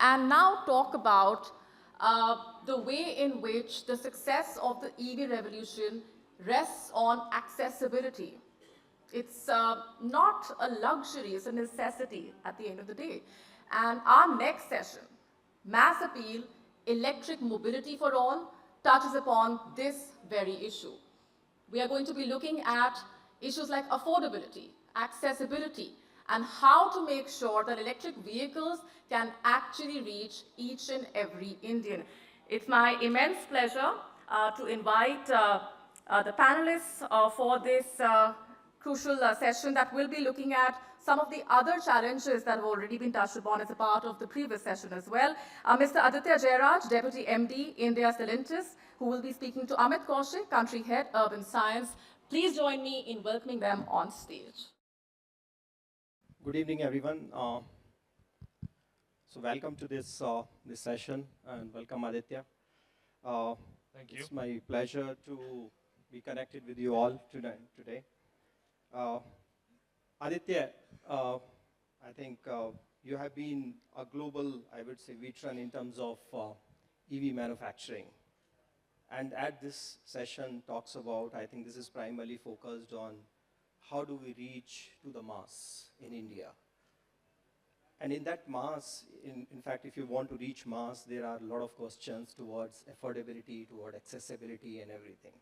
and now talk about the way in which the success of the EV revolution rests on accessibility. It's not a luxury, it's a necessity at the end of the day. And our next session, Mass Appeal, Electric Mobility for All, touches upon this very issue. We are going to be looking at issues like affordability, accessibility, and how to make sure that electric vehicles can actually reach each and every Indian. It's my immense pleasure to invite the panelists for this crucial session that will be looking at some of the other challenges that have already been touched upon as a part of the previous session as well. Mr. Aditya Jairaj, Deputy MD, India Stellantis, who will be speaking to Amit Kaushik, Country Head, Urban Science. Please join me in welcoming them on stage. Good evening, everyone. So welcome to this session, and welcome, Aditya. Thank you. It's my pleasure to be connected with you all today. Aditya, I think you have been a global, I would say, veteran in terms of EV manufacturing. And at this session talks about, I think this is primarily focused on how do we reach to the mass in India. And in that mass, in fact, if you want to reach mass, there are a lot of questions towards affordability, toward accessibility and everything.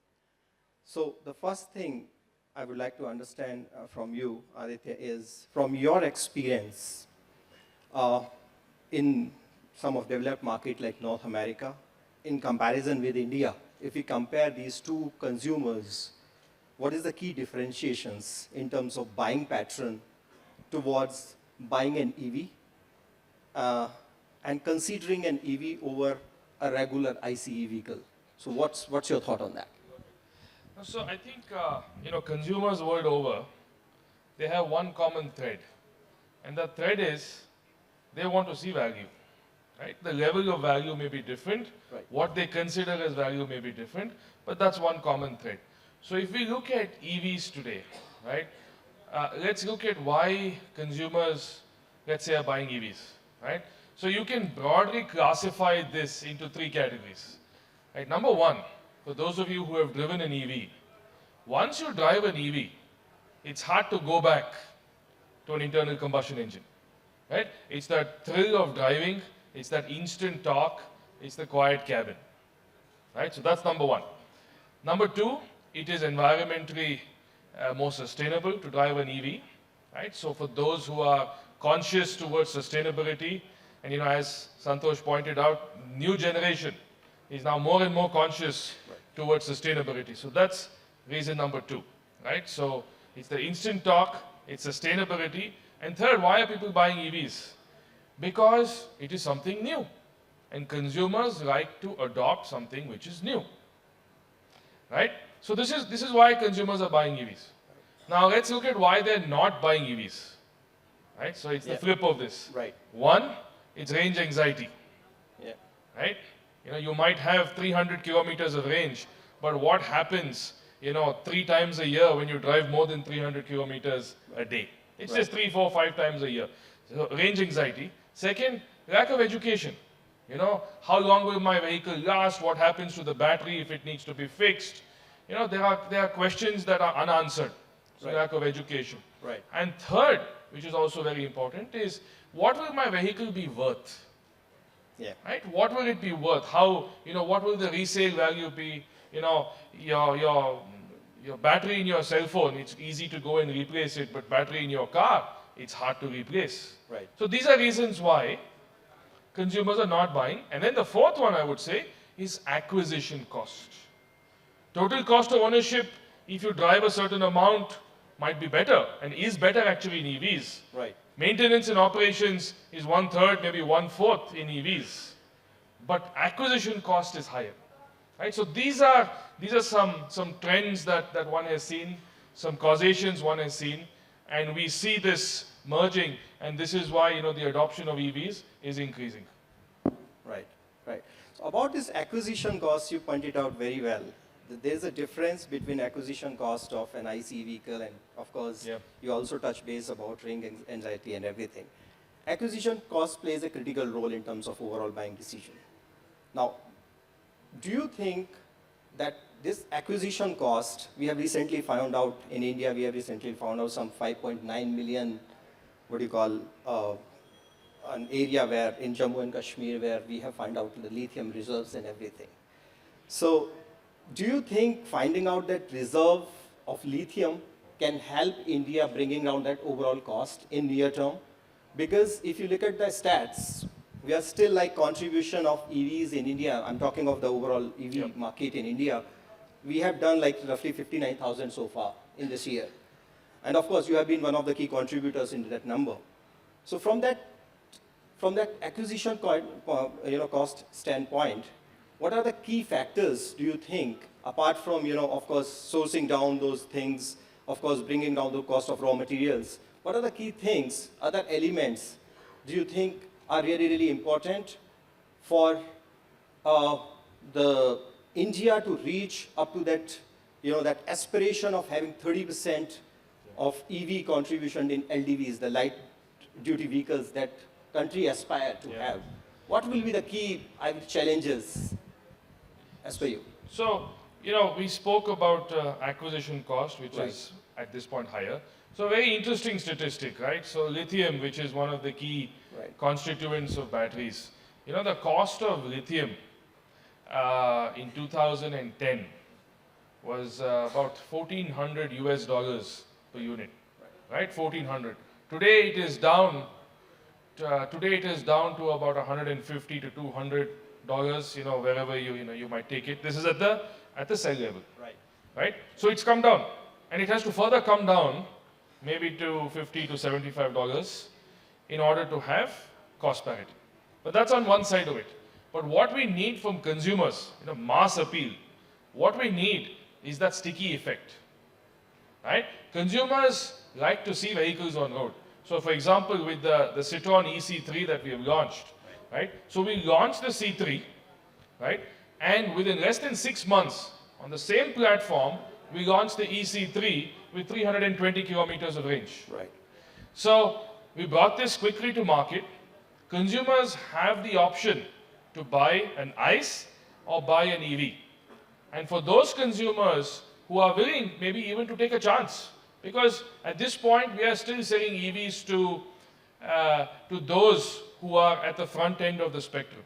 So the first thing I would like to understand from you, Aditya, is from your experience in some of developed markets like North America, in comparison with India, if we compare these two consumers, what is the key differentiations in terms of buying pattern towards buying an EV and considering an EV over a regular ICE vehicle? So what's your thought on that? So I think, consumers world over, they have one common thread. And the thread is they want to see value. Right? The level of value may be different. Right. What they consider as value may be different. But that's one common thread. So if we look at EVs today, right? Let's look at why consumers, let's say, are buying EVs. Right? So you can broadly classify this into three categories. Right? Number one, for those of you who have driven an EV, once you drive an EV, it's hard to go back to an internal combustion engine. Right? It's that thrill of driving, it's that instant torque, it's the quiet cabin. Right? So that's number one. Number two, it is environmentally more sustainable to drive an EV. Right? So for those who are conscious towards sustainability, and as Santosh pointed out, new generation is now more and more conscious towards sustainability. So that's reason number two, right? So it's the instant torque, it's sustainability. And third, why are people buying EVs? Because it is something new. And consumers like to adopt something which is new, right? So this is why consumers are buying EVs. Now let's look at why they're not buying EVs, right? So it's the flip of this. Right. One, it's range anxiety, Yeah. right? You might have 300 kilometers of range, but what happens, 3 times a year when you drive more than 300 kilometers a day? It's just 3, 4, 5 times a year. So range anxiety. Second, lack of education. How long will my vehicle last? What happens to the battery if it needs to be fixed? There are questions that are unanswered. So lack of education. Right. And third, which is also very important, is what will my vehicle be worth? Yeah. Right? What will it be worth? How, what will the resale value be? Your battery in your cell phone, it's easy to go and replace it, but battery in your car, it's hard to replace. Right. So these are reasons why consumers are not buying. And then the fourth one, I would say, is acquisition cost. Total cost of ownership, if you drive a certain amount, might be better, and is better actually in EVs. Right. Maintenance and operations is 1/3, maybe 1/4 in EVs. But acquisition cost is higher. Right? So these are some trends that one has seen, some causations one has seen, and we see this merging, and this is why the adoption of EVs is increasing. Right. Right. So about this acquisition cost, you pointed out very well. There's a difference between acquisition cost of an ICE vehicle, and of course, you also touch base about range anxiety and everything. acquisition cost plays a critical role in terms of overall buying decision. Now, do you think that this acquisition cost, we have recently found out in India, we have recently found out some 5.9 million, what do you call, an area where in Jammu and Kashmir where we have found out the lithium reserves and everything. So do you think finding out that reserve of lithium can help India bringing down that overall cost in near term? Because if you look at the stats, we are still like contribution of EVs in India. I'm talking of the overall EV market in India. We have done like roughly 59,000 so far in this year. And of course, you have been one of the key contributors into that number. So from that acquisition cost standpoint, what are the key factors do you think, apart from, of course, sourcing down those things, of course, bringing down the cost of raw materials, what are the key things, other elements, do you think are really, really important for the India to reach up to that, that aspiration of having 30% of EV contribution in LDVs, the light duty vehicles that country aspire to have? What will be the key challenges as per you? So, we spoke about acquisition cost, which is at this point higher. So, very interesting statistic, right? So, lithium, which is one of the key constituents of batteries. The cost of lithium in 2010 was about $1,400 per unit, right? 1,400. Today it is down. Today it is down to about $150 to $200. Wherever you might take it. This is at the cell level, right? So it's come down, and it has to further come down, maybe to $50 to $75, in order to have cost parity. But that's on one side of it. But what we need from consumers, mass appeal, what we need is that sticky effect, right? Consumers like to see vehicles on road. So for example, with the Citroen EC3 that we have launched, right? So we launched the C3, right? And within less than 6 months, on the same platform, we launched the EC3 with 320 kilometers of range. Right. So we brought this quickly to market. Consumers have the option to buy an ICE or buy an EV. And for those consumers who are willing maybe even to take a chance, because at this point we are still selling EVs to those who are at the front end of the spectrum,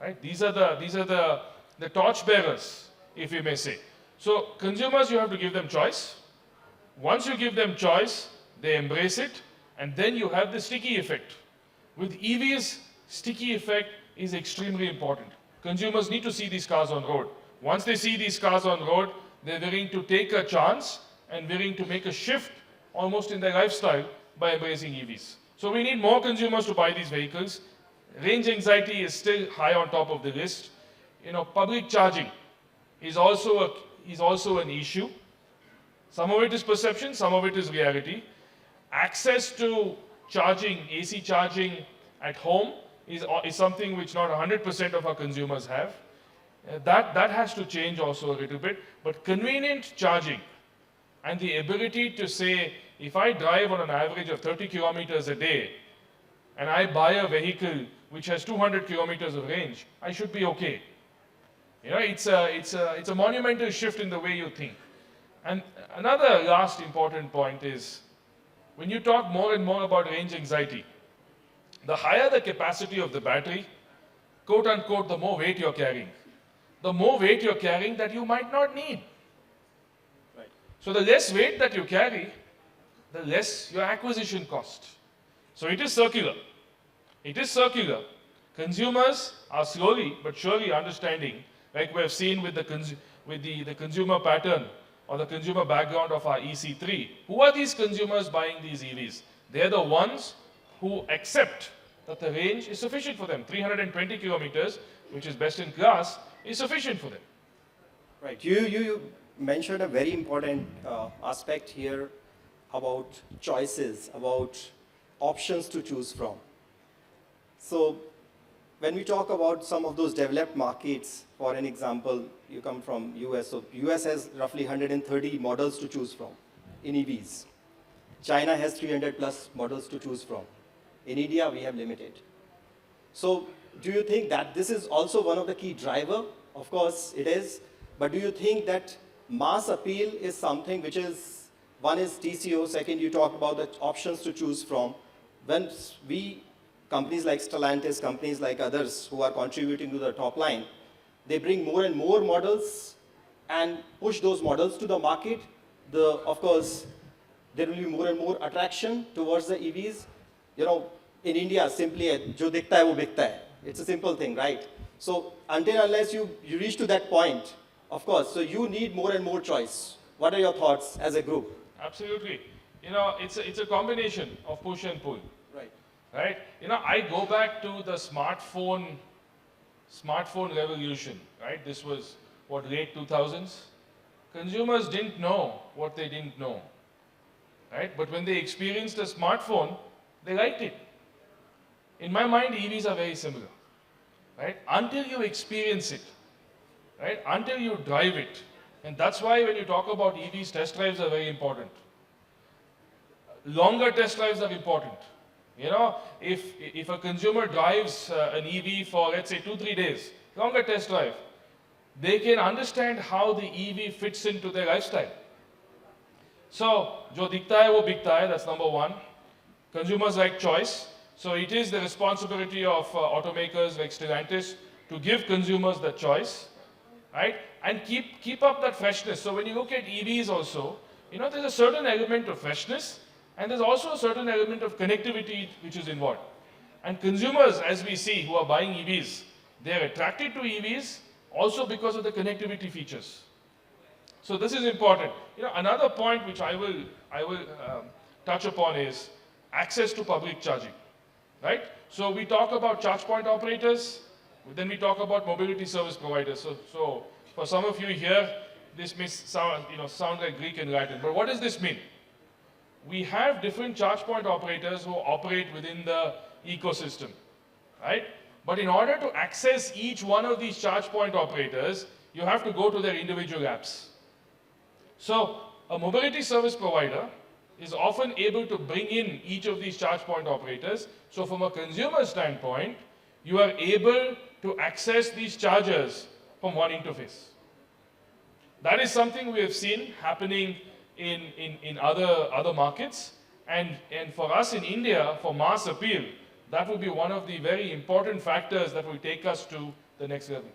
right? These are the torchbearers, if you may say. So consumers, you have to give them choice. Once you give them choice, they embrace it, and then you have the sticky effect. With EVs, sticky effect is extremely important. Consumers need to see these cars on road. Once they see these cars on road, they're willing to take a chance and willing to make a shift almost in their lifestyle by embracing EVs. So we need more consumers to buy these vehicles. Range anxiety is still high on top of the list. Public charging is also an issue. Some of it is perception, some of it is reality. Access to charging, AC charging at home is something which not 100% of our consumers have. That has to change also a little bit. But convenient charging and the ability to say, if I drive on an average of 30 kilometers a day and I buy a vehicle which has 200 kilometers of range, I should be okay. It's a monumental shift in the way you think. And another last important point is, when you talk more and more about range anxiety, the higher the capacity of the battery, quote unquote, the more weight you're carrying. The more weight you're carrying that you might not need. Right. So the less weight that you carry, the less your acquisition cost. So it is circular. It is circular. Consumers are slowly but surely understanding, like we have seen with the consumer pattern or the consumer background of our EC3. Who are these consumers buying these EVs? They're the ones who accept that the range is sufficient for them. 320 kilometers, which is best in class, is sufficient for them. Right. You mentioned a very important aspect here about choices, about options to choose from. So when we talk about some of those developed markets, for an example, you come from US, so US has roughly 130 models to choose from in EVs. China has 300 plus models to choose from. In India, we have limited. So do you think that this is also one of the key driver? Of course it is, but do you think that mass appeal is something which is, one is TCO, second you talk about the options to choose from. When we, companies like Stellantis, companies like others who are contributing to the top line, they bring more and more models and push those models to the market, of course, there will be more and more attraction towards the EVs. You know, in India, simply, jo dikhta hai, wo bikta hai. It's a simple thing, right? So until unless you reach to that point, of course, so you need more and more choice. What are your thoughts as a group? Absolutely. You know, it's a combination of push and pull. Right. Right? You know, I go back to the smartphone revolution, right? This was, what, late 2000s? Consumers didn't know what they didn't know, right? But when they experienced a smartphone, they liked it. In my mind, EVs are very similar, right? Until you experience it, right? Until you drive it. And that's why when you talk about EVs, test drives are very important. Longer test drives are important. You know, if a consumer drives an EV for, let's say, 2-3 days, longer test drive, they can understand how the EV fits into their lifestyle. So, jo dikhta hai wo bikta hai, that's number one. Consumers like choice. So it is the responsibility of automakers like Stellantis to give consumers the choice, right? And keep up that freshness. So when you look at EVs also, you know, there's a certain element of freshness, and there's also a certain element of connectivity which is involved. And consumers, as we see, who are buying EVs, they're attracted to EVs also because of the connectivity features. So this is important. You know, another point which I will touch upon is access to public charging, right? So we talk about charge point operators, then we talk about mobility service providers. So for some of you here, this may sound like Greek and Latin, but what does this mean? We have different charge point operators who operate within the ecosystem, right? But in order to access each one of these charge point operators, you have to go to their individual apps. So a mobility service provider is often able to bring in each of these charge point operators. So from a consumer standpoint, you are able to access these chargers from one interface. That is something we have seen happening in other markets. And for us in India, for mass appeal, that will be one of the very important factors that will take us to the next level.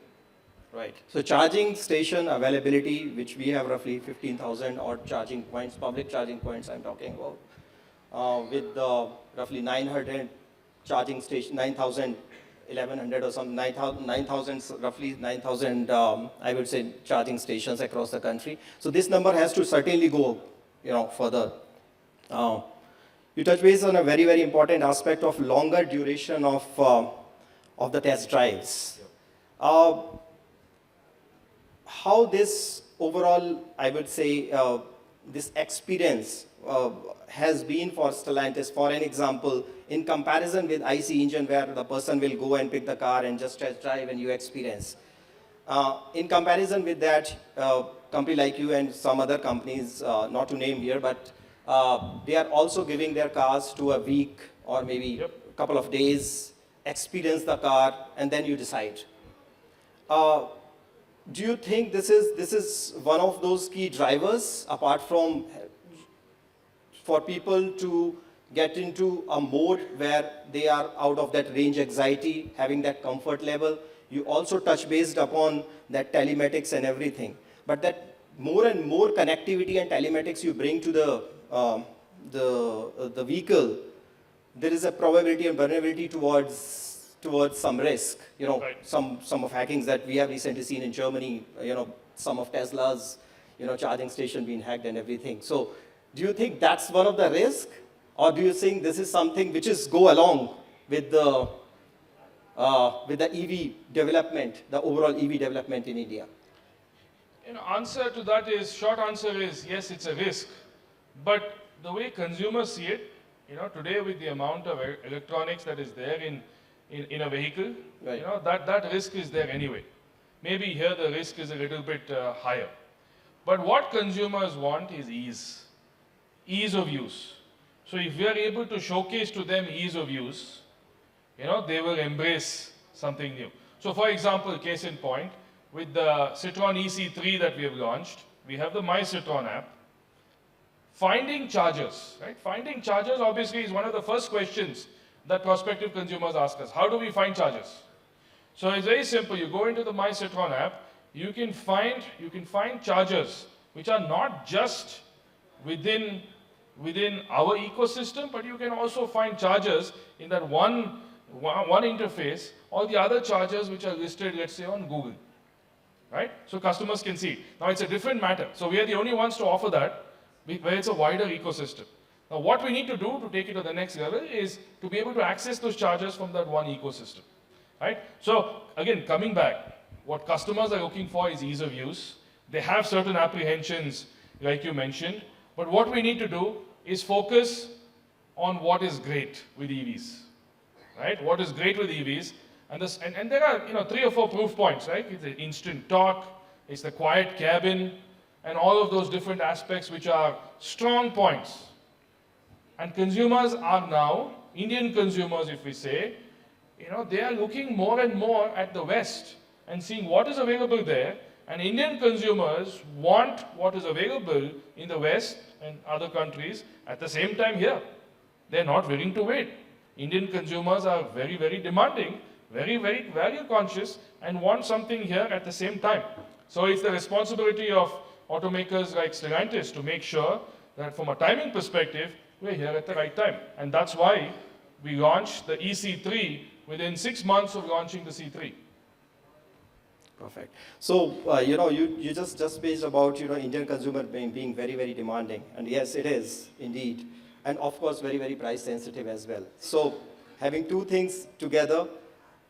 Right. So charging station availability, which we have roughly 15,000 odd charging points, public charging points I'm talking about, with roughly 900 charging station, 9,000, 1,100 or some 9,000, roughly 9,000, I would say, charging stations across the country. So this number has to certainly go, further. You touch base on a very, very important aspect of longer duration of the test drives. How this overall, I would say, this experience has been for Stellantis, for an example, in comparison with IC engine where the person will go and pick the car and just test drive and you experience. In comparison with that, company like you and some other companies, not to name here, but they are also giving their cars to a week or maybe a couple of days, experience the car, and then you decide. Do you think this is one of those key drivers, apart from for people to get into a mode where they are out of that range anxiety, having that comfort level? You also touch based upon that telematics and everything. But that more and more connectivity and telematics you bring to the vehicle, there is a probability and vulnerability towards some risk, Right. some of hackings that we have recently seen in Germany, some of Tesla's, charging station being hacked and everything. So do you think that's one of the risks, or do you think this is something which is go along with the EV development, the overall EV development in India? Answer to that is, short answer is yes, it's a risk. But the way consumers see it, today with the amount of electronics that is there in a vehicle, Right. that risk is there anyway. Maybe here the risk is a little bit higher. But what consumers want is ease of use. So if we are able to showcase to them ease of use, they will embrace something new. So for example, case in point, with the Citroën EC3 that we have launched, we have the My Citroën app. Finding chargers, right? Finding chargers obviously is one of the first questions that prospective consumers ask us. How do we find chargers? So it's very simple. You go into the My Citroën app, you can find chargers which are not just within our ecosystem, but you can also find chargers in that one interface, or the other chargers which are listed, let's say, on Google, right? So customers can see. Now it's a different matter. So we are the only ones to offer that, where it's a wider ecosystem. Now what we need to do to take it to the next level is to be able to access those chargers from that one ecosystem, right? So again, coming back, what customers are looking for is ease of use. They have certain apprehensions, like you mentioned, but what we need to do is focus on what is great with EVs, right? What is great with EVs, and there are 3 or 4 proof points, right? It's the instant torque, it's the quiet cabin, and all of those different aspects which are strong points. And consumers are now, Indian consumers if we say, they are looking more and more at the West and seeing what is available there, and Indian consumers want what is available in the West and other countries at the same time here. They're not willing to wait. Indian consumers are very, very demanding, very, very value conscious, and want something here at the same time. So it's the responsibility of automakers like Stellantis to make sure that from a timing perspective, we're here at the right time. And that's why we launched the EC3 within 6 months of launching the C3. Perfect. So, you just based about, Indian consumer being very, very demanding. And yes, it is indeed. And of course, very, very price sensitive as well. So, having two things together,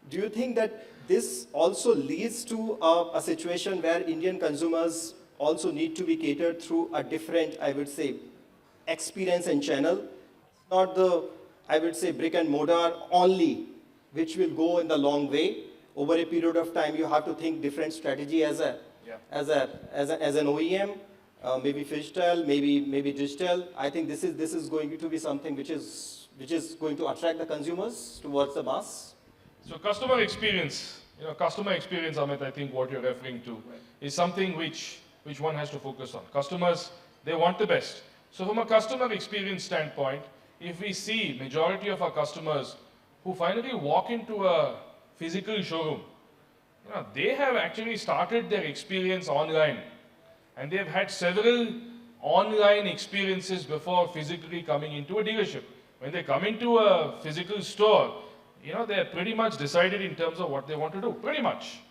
do you think that this also leads to a situation where Indian consumers also need to be catered through a different, I would say, experience and channel? Not the, I would say, brick and mortar only, which will go in the long way. Over a period of time, you have to think different strategy as an OEM, maybe phygital, maybe digital. I think this is going to be something which is going to attract the consumers towards the mass. So customer experience, Amit, I think what you're referring to is something which one has to focus on. Customers, they want the best. So from a customer experience standpoint, if we see majority of our customers who finally walk into a physical showroom, they have actually started their experience online, and they've had several online experiences before physically coming into a dealership. When they come into a physical store, they're pretty much decided in terms of what they want to do, pretty much.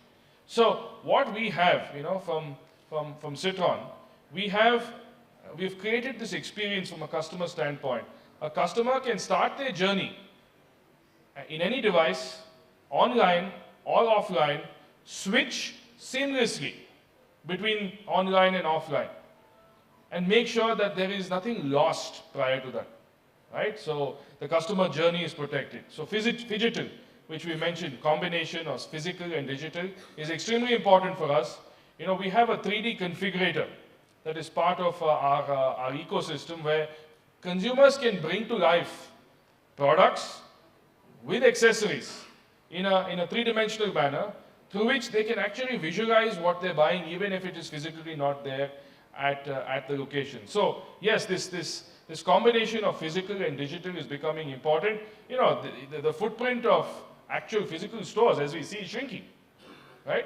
So what we have, from Citroën, we've created this experience from a customer standpoint. A customer can start their journey in any device, online or offline, switch seamlessly between online and offline, and make sure that there is nothing lost prior to that, right? So the customer journey is protected. So phygital, which we mentioned, combination of physical and digital, is extremely important for us. We have a 3D configurator that is part of our ecosystem, where consumers can bring to life products with accessories in a three-dimensional manner, through which they can actually visualize what they're buying, even if it is physically not there at the location. So yes, this combination of physical and digital is becoming important. The footprint of actual physical stores, as we see, is shrinking, right?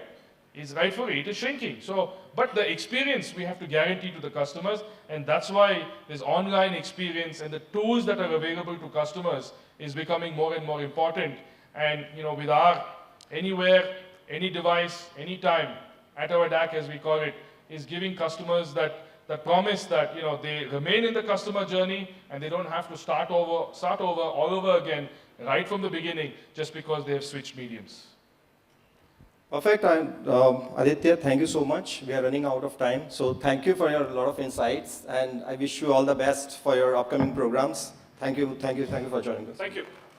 It is shrinking. So, but the experience we have to guarantee to the customers, and that's why this online experience and the tools that are available to customers is becoming more and more important. And with our anywhere, any device, anytime, at our DAC as we call it, is giving customers that promise that they remain in the customer journey and they don't have to start over all over again right from the beginning just because they have switched mediums. Perfect. And Aditya, thank you so much. We are running out of time. So thank you for your lot of insights, and I wish you all the best for your upcoming programs. Thank you for joining us. Thank you.